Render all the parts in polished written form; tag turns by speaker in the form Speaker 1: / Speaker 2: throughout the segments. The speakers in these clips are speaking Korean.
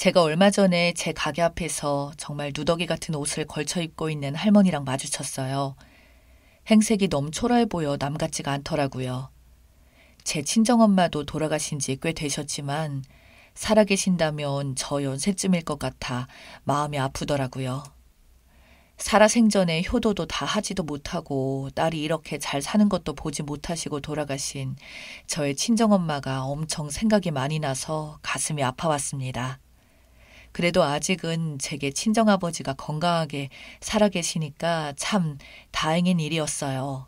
Speaker 1: 제가 얼마 전에 제 가게 앞에서 정말 누더기 같은 옷을 걸쳐 입고 있는 할머니랑 마주쳤어요. 행색이 너무 초라해 보여 남 같지가 않더라고요. 제 친정엄마도 돌아가신 지 꽤 되셨지만 살아계신다면 저 연세쯤일 것 같아 마음이 아프더라고요. 살아생전에 효도도 다 하지도 못하고 딸이 이렇게 잘 사는 것도 보지 못하시고 돌아가신 저의 친정엄마가 엄청 생각이 많이 나서 가슴이 아파왔습니다. 그래도 아직은 제게 친정아버지가 건강하게 살아계시니까 참 다행인 일이었어요.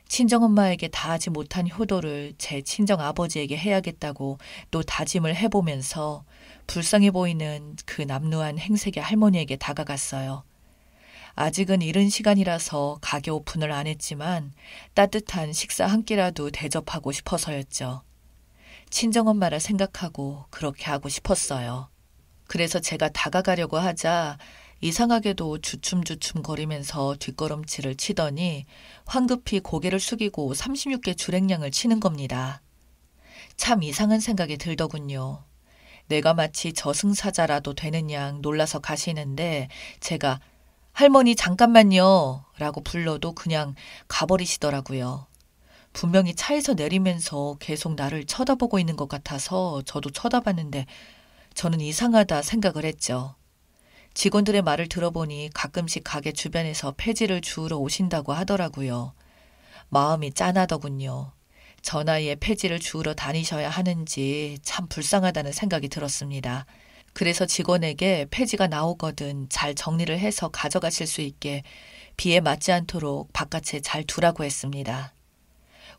Speaker 1: 친정엄마에게 다 하지 못한 효도를 제 친정아버지에게 해야겠다고 또 다짐을 해보면서 불쌍해 보이는 그 남루한 행색의 할머니에게 다가갔어요. 아직은 이른 시간이라서 가게 오픈을 안 했지만 따뜻한 식사 한 끼라도 대접하고 싶어서였죠. 친정엄마라 생각하고 그렇게 하고 싶었어요. 그래서 제가 다가가려고 하자 이상하게도 주춤주춤 거리면서 뒷걸음질을 치더니 황급히 고개를 숙이고 36개 주랭량을 치는 겁니다. 참 이상한 생각이 들더군요. 내가 마치 저승사자라도 되는 양 놀라서 가시는데 제가 할머니 잠깐만요 라고 불러도 그냥 가버리시더라고요. 분명히 차에서 내리면서 계속 나를 쳐다보고 있는 것 같아서 저도 쳐다봤는데 저는 이상하다 생각을 했죠. 직원들의 말을 들어보니 가끔씩 가게 주변에서 폐지를 주우러 오신다고 하더라고요. 마음이 짠하더군요. 저 나이에 폐지를 주우러 다니셔야 하는지 참 불쌍하다는 생각이 들었습니다. 그래서 직원에게 폐지가 나오거든 잘 정리를 해서 가져가실 수 있게 비에 맞지 않도록 바깥에 잘 두라고 했습니다.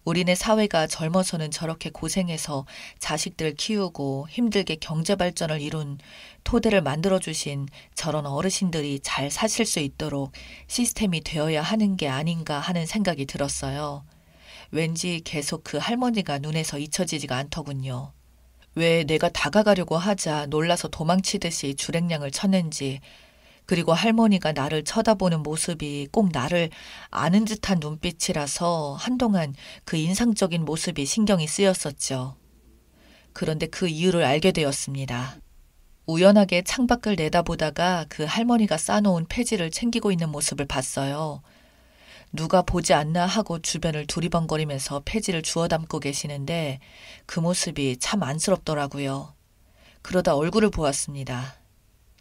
Speaker 1: 우리네 사회가 젊어서는 저렇게 고생해서 자식들 키우고 힘들게 경제 발전을 이룬 토대를 만들어주신 저런 어르신들이 잘 사실 수 있도록 시스템이 되어야 하는 게 아닌가 하는 생각이 들었어요. 왠지 계속 그 할머니가 눈에서 잊혀지지가 않더군요. 왜 내가 다가가려고 하자 놀라서 도망치듯이 주랭량을 쳤는지, 그리고 할머니가 나를 쳐다보는 모습이 꼭 나를 아는 듯한 눈빛이라서 한동안 그 인상적인 모습이 신경이 쓰였었죠. 그런데 그 이유를 알게 되었습니다. 우연하게 창밖을 내다보다가 그 할머니가 싸놓은 폐지를 챙기고 있는 모습을 봤어요. 누가 보지 않나 하고 주변을 두리번거리면서 폐지를 주워 담고 계시는데 그 모습이 참 안쓰럽더라고요. 그러다 얼굴을 보았습니다.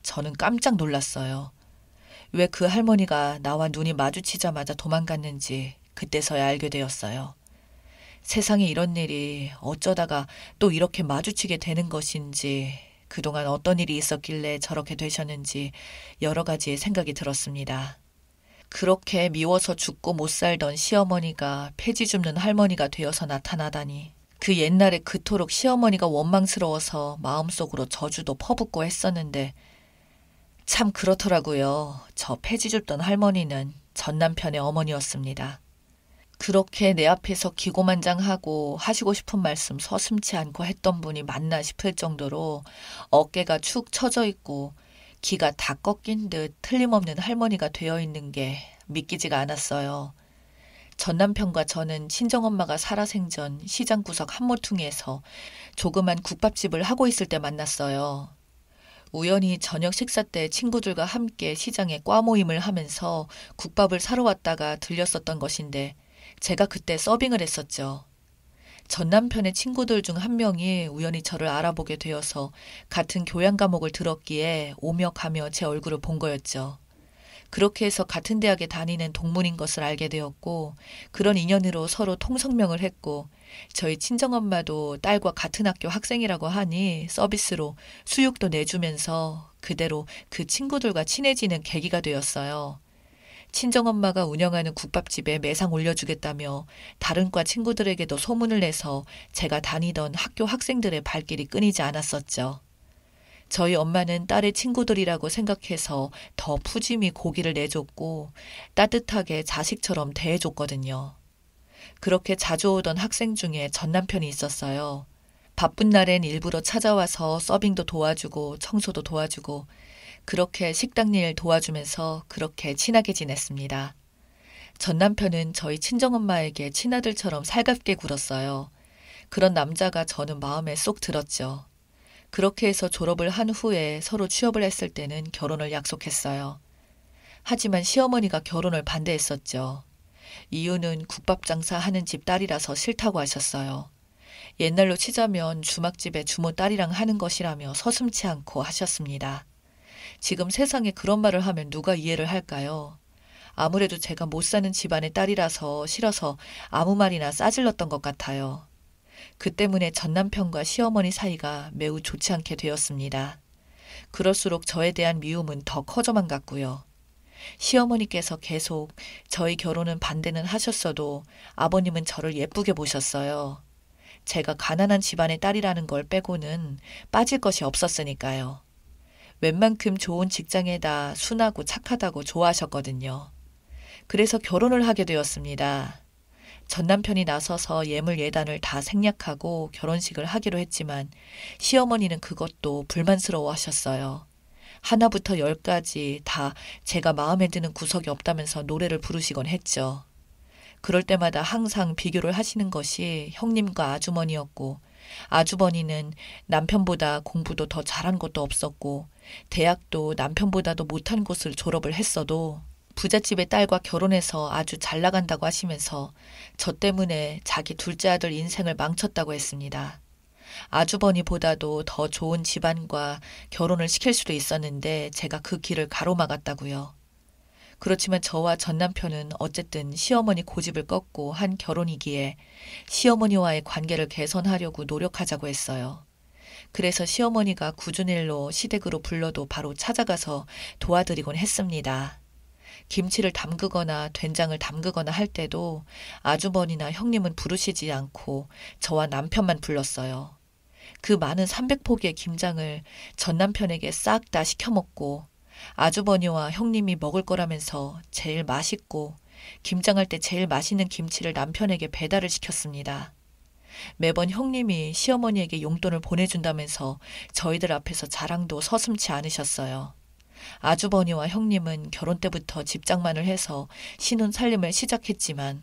Speaker 1: 저는 깜짝 놀랐어요. 왜 그 할머니가 나와 눈이 마주치자마자 도망갔는지 그때서야 알게 되었어요. 세상에 이런 일이 어쩌다가 또 이렇게 마주치게 되는 것인지, 그동안 어떤 일이 있었길래 저렇게 되셨는지 여러 가지의 생각이 들었습니다. 그렇게 미워서 죽고 못 살던 시어머니가 폐지 줍는 할머니가 되어서 나타나다니. 그 옛날에 그토록 시어머니가 원망스러워서 마음속으로 저주도 퍼붓고 했었는데 참 그렇더라고요. 저 폐지 줍던 할머니는 전 남편의 어머니였습니다. 그렇게 내 앞에서 기고만장하고 하시고 싶은 말씀 서슴지 않고 했던 분이 맞나 싶을 정도로 어깨가 축 처져 있고 기가 다 꺾인 듯 틀림없는 할머니가 되어 있는 게 믿기지가 않았어요. 전 남편과 저는 친정엄마가 살아생전 시장 구석 한 모퉁이에서 조그만 국밥집을 하고 있을 때 만났어요. 우연히 저녁 식사 때 친구들과 함께 시장에 과 모임을 하면서 국밥을 사러 왔다가 들렸었던 것인데 제가 그때 서빙을 했었죠. 전 남편의 친구들 중 한 명이 우연히 저를 알아보게 되어서 같은 교양 과목을 들었기에 오며 가며 제 얼굴을 본 거였죠. 그렇게 해서 같은 대학에 다니는 동문인 것을 알게 되었고 그런 인연으로 서로 통성명을 했고 저희 친정엄마도 딸과 같은 학교 학생이라고 하니 서비스로 수육도 내주면서 그대로 그 친구들과 친해지는 계기가 되었어요. 친정엄마가 운영하는 국밥집에 매상 올려주겠다며 다른 과 친구들에게도 소문을 내서 제가 다니던 학교 학생들의 발길이 끊이지 않았었죠. 저희 엄마는 딸의 친구들이라고 생각해서 더 푸짐히 고기를 내줬고 따뜻하게 자식처럼 대해줬거든요. 그렇게 자주 오던 학생 중에 전 남편이 있었어요. 바쁜 날엔 일부러 찾아와서 서빙도 도와주고 청소도 도와주고 그렇게 식당 일 도와주면서 그렇게 친하게 지냈습니다. 전 남편은 저희 친정엄마에게 친아들처럼 살갑게 굴었어요. 그런 남자가 저는 마음에 쏙 들었죠. 그렇게 해서 졸업을 한 후에 서로 취업을 했을 때는 결혼을 약속했어요. 하지만 시어머니가 결혼을 반대했었죠. 이유는 국밥 장사하는 집 딸이라서 싫다고 하셨어요. 옛날로 치자면 주막집에 주모 딸이랑 하는 것이라며 서슴지 않고 하셨습니다. 지금 세상에 그런 말을 하면 누가 이해를 할까요? 아무래도 제가 못 사는 집안의 딸이라서 싫어서 아무 말이나 싸질렀던 것 같아요. 그 때문에 전남편과 시어머니 사이가 매우 좋지 않게 되었습니다. 그럴수록 저에 대한 미움은 더 커져만 갔고요. 시어머니께서 계속 저희 결혼은 반대는 하셨어도 아버님은 저를 예쁘게 보셨어요. 제가 가난한 집안의 딸이라는 걸 빼고는 빠질 것이 없었으니까요. 웬만큼 좋은 직장에다 순하고 착하다고 좋아하셨거든요. 그래서 결혼을 하게 되었습니다. 전 남편이 나서서 예물 예단을 다 생략하고 결혼식을 하기로 했지만 시어머니는 그것도 불만스러워 하셨어요. 하나부터 열까지 다 제가 마음에 드는 구석이 없다면서 노래를 부르시곤 했죠. 그럴 때마다 항상 비교를 하시는 것이 형님과 아주머니였고 아주버니는 남편보다 공부도 더 잘한 것도 없었고 대학도 남편보다도 못한 곳을 졸업을 했어도 부잣집의 딸과 결혼해서 아주 잘 나간다고 하시면서 저 때문에 자기 둘째 아들 인생을 망쳤다고 했습니다. 아주버니보다도 더 좋은 집안과 결혼을 시킬 수도 있었는데 제가 그 길을 가로막았다고요. 그렇지만 저와 전 남편은 어쨌든 시어머니 고집을 꺾고 한 결혼이기에 시어머니와의 관계를 개선하려고 노력하자고 했어요. 그래서 시어머니가 굳은 일로 시댁으로 불러도 바로 찾아가서 도와드리곤 했습니다. 김치를 담그거나 된장을 담그거나 할 때도 아주버니나 형님은 부르시지 않고 저와 남편만 불렀어요. 그 많은 300포기의 김장을 전 남편에게 싹 다 시켜먹고 아주버니와 형님이 먹을 거라면서 제일 맛있고 김장할 때 제일 맛있는 김치를 남편에게 배달을 시켰습니다. 매번 형님이 시어머니에게 용돈을 보내준다면서 저희들 앞에서 자랑도 서슴지 않으셨어요. 아주버니와 형님은 결혼 때부터 집장만을 해서 신혼 살림을 시작했지만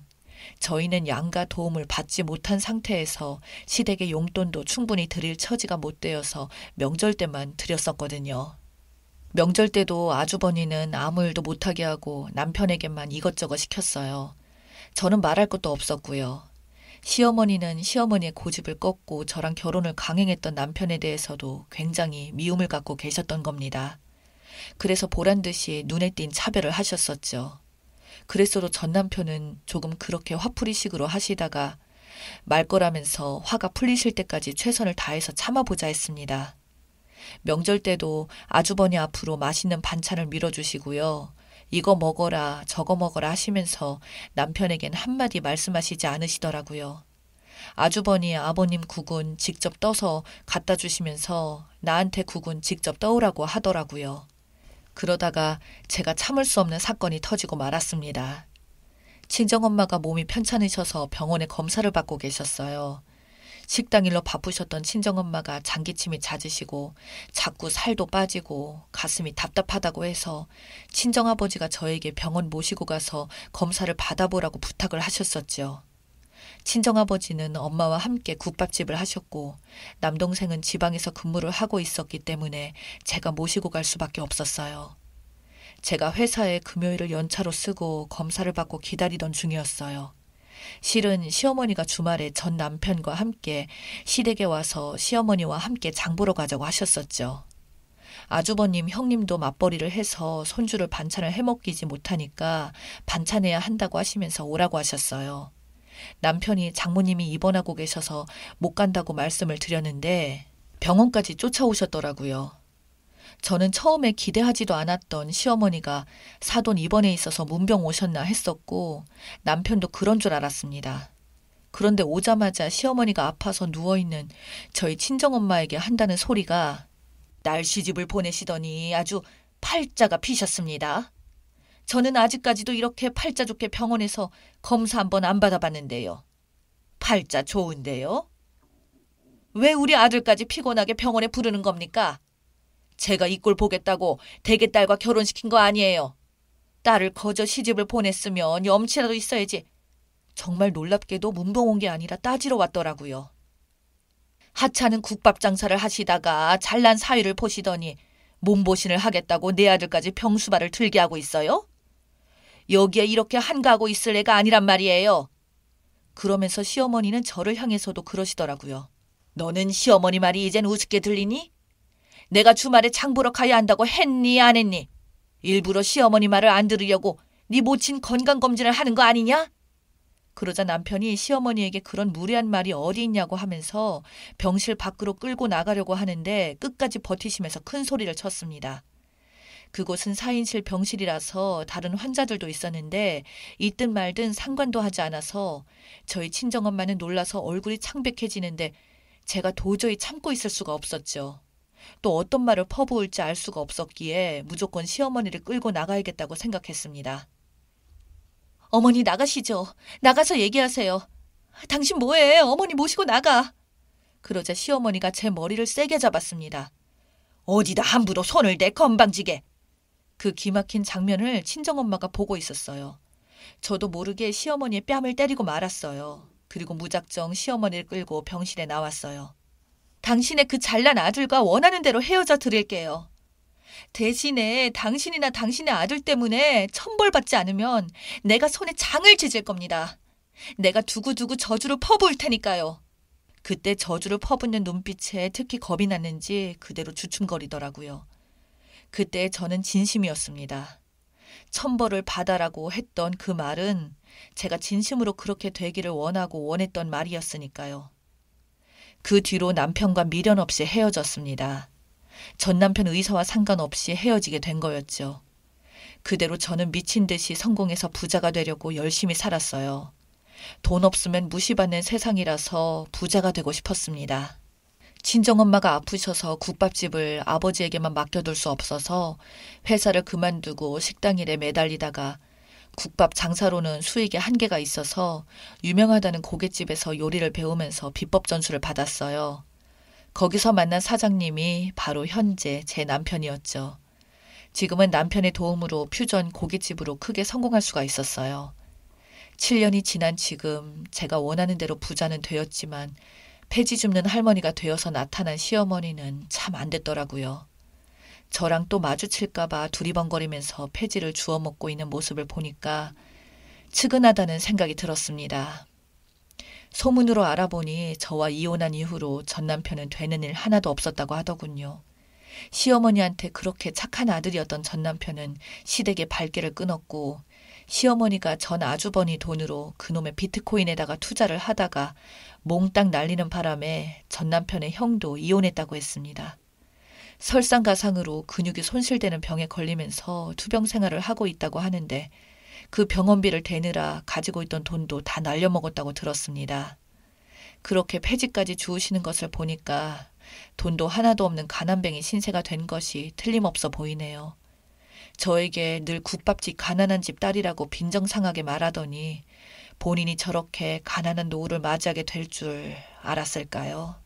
Speaker 1: 저희는 양가 도움을 받지 못한 상태에서 시댁의 용돈도 충분히 드릴 처지가 못 되어서 명절 때만 드렸었거든요. 명절 때도 아주버니는 아무 일도 못하게 하고 남편에게만 이것저것 시켰어요. 저는 말할 것도 없었고요. 시어머니는 시어머니의 고집을 꺾고 저랑 결혼을 강행했던 남편에 대해서도 굉장히 미움을 갖고 계셨던 겁니다. 그래서 보란듯이 눈에 띈 차별을 하셨었죠. 그랬어도 전 남편은 조금 그렇게 화풀이식으로 하시다가 말 거라면서 화가 풀리실 때까지 최선을 다해서 참아보자 했습니다. 명절 때도 아주버니 앞으로 맛있는 반찬을 밀어주시고요. 이거 먹어라 저거 먹어라 하시면서 남편에겐 한마디 말씀하시지 않으시더라고요. 아주버니 아버님 국은 직접 떠서 갖다 주시면서 나한테 국은 직접 떠오라고 하더라고요. 그러다가 제가 참을 수 없는 사건이 터지고 말았습니다. 친정엄마가 몸이 편찮으셔서 병원에 검사를 받고 계셨어요. 식당 일로 바쁘셨던 친정엄마가 장기침이 잦으시고 자꾸 살도 빠지고 가슴이 답답하다고 해서 친정아버지가 저에게 병원 모시고 가서 검사를 받아보라고 부탁을 하셨었죠. 친정아버지는 엄마와 함께 국밥집을 하셨고 남동생은 지방에서 근무를 하고 있었기 때문에 제가 모시고 갈 수밖에 없었어요. 제가 회사에 금요일을 연차로 쓰고 검사를 받고 기다리던 중이었어요. 실은 시어머니가 주말에 전 남편과 함께 시댁에 와서 시어머니와 함께 장 보러 가자고 하셨었죠. 아주버님 형님도 맞벌이를 해서 손주를 반찬을 해먹이지 못하니까 반찬해야 한다고 하시면서 오라고 하셨어요. 남편이 장모님이 입원하고 계셔서 못 간다고 말씀을 드렸는데 병원까지 쫓아오셨더라고요. 저는 처음에 기대하지도 않았던 시어머니가 사돈 입원에 있어서 문병 오셨나 했었고 남편도 그런 줄 알았습니다. 그런데 오자마자 시어머니가 아파서 누워있는 저희 친정엄마에게 한다는 소리가 날 시집을 보내시더니 아주 팔자가 피셨습니다. 저는 아직까지도 이렇게 팔자 좋게 병원에서 검사 한번 안 받아봤는데요. 팔자 좋은데요? 왜 우리 아들까지 피곤하게 병원에 부르는 겁니까? 제가 이 꼴 보겠다고 대개딸과 결혼시킨 거 아니에요. 딸을 거저 시집을 보냈으면 염치라도 있어야지. 정말 놀랍게도 문병 온 게 아니라 따지러 왔더라고요. 하찮은 국밥 장사를 하시다가 잘난 사위를 보시더니 몸보신을 하겠다고 내 아들까지 병수발을 들게 하고 있어요? 여기에 이렇게 한가하고 있을 애가 아니란 말이에요. 그러면서 시어머니는 저를 향해서도 그러시더라고요. 너는 시어머니 말이 이젠 우습게 들리니? 내가 주말에 장 보러 가야 한다고 했니 안 했니? 일부러 시어머니 말을 안 들으려고 네 모친 건강검진을 하는 거 아니냐? 그러자 남편이 시어머니에게 그런 무례한 말이 어디 있냐고 하면서 병실 밖으로 끌고 나가려고 하는데 끝까지 버티시면서 큰 소리를 쳤습니다. 그곳은 4인실 병실이라서 다른 환자들도 있었는데 있든 말든 상관도 하지 않아서 저희 친정엄마는 놀라서 얼굴이 창백해지는데 제가 도저히 참고 있을 수가 없었죠. 또 어떤 말을 퍼부을지 알 수가 없었기에 무조건 시어머니를 끌고 나가야겠다고 생각했습니다. 어머니 나가시죠. 나가서 얘기하세요. 당신 뭐해? 어머니 모시고 나가. 그러자 시어머니가 제 머리를 세게 잡았습니다. 어디다 함부로 손을 대 건방지게. 그 기막힌 장면을 친정엄마가 보고 있었어요. 저도 모르게 시어머니의 뺨을 때리고 말았어요. 그리고 무작정 시어머니를 끌고 병실에 나왔어요. 당신의 그 잘난 아들과 원하는 대로 헤어져 드릴게요. 대신에 당신이나 당신의 아들 때문에 천벌받지 않으면 내가 손에 장을 찢을 겁니다. 내가 두고두고 저주를 퍼부을 테니까요. 그때 저주를 퍼붓는 눈빛에 특히 겁이 났는지 그대로 주춤거리더라고요. 그때 저는 진심이었습니다. 천벌을 받아라고 했던 그 말은 제가 진심으로 그렇게 되기를 원하고 원했던 말이었으니까요. 그 뒤로 남편과 미련 없이 헤어졌습니다. 전 남편 의사와 상관없이 헤어지게 된 거였죠. 그대로 저는 미친 듯이 성공해서 부자가 되려고 열심히 살았어요. 돈 없으면 무시받는 세상이라서 부자가 되고 싶었습니다. 친정엄마가 아프셔서 국밥집을 아버지에게만 맡겨둘 수 없어서 회사를 그만두고 식당 일에 매달리다가 국밥 장사로는 수익에 한계가 있어서 유명하다는 고깃집에서 요리를 배우면서 비법 전수를 받았어요. 거기서 만난 사장님이 바로 현재 제 남편이었죠. 지금은 남편의 도움으로 퓨전 고깃집으로 크게 성공할 수가 있었어요. 7년이 지난 지금 제가 원하는 대로 부자는 되었지만 폐지 줍는 할머니가 되어서 나타난 시어머니는 참 안 됐더라고요. 저랑 또 마주칠까봐 두리번거리면서 폐지를 주워 먹고 있는 모습을 보니까 측은하다는 생각이 들었습니다. 소문으로 알아보니 저와 이혼한 이후로 전 남편은 되는 일 하나도 없었다고 하더군요. 시어머니한테 그렇게 착한 아들이었던 전 남편은 시댁의 발길을 끊었고 시어머니가 전 아주버니 돈으로 그놈의 비트코인에다가 투자를 하다가 몽땅 날리는 바람에 전 남편의 형도 이혼했다고 했습니다. 설상가상으로 근육이 손실되는 병에 걸리면서 투병 생활을 하고 있다고 하는데 그 병원비를 대느라 가지고 있던 돈도 다 날려먹었다고 들었습니다. 그렇게 폐지까지 주우시는 것을 보니까 돈도 하나도 없는 가난뱅이 신세가 된 것이 틀림없어 보이네요. 저에게 늘 국밥집 가난한 집 딸이라고 빈정상하게 말하더니 본인이 저렇게 가난한 노후를 맞이하게 될 줄 알았을까요?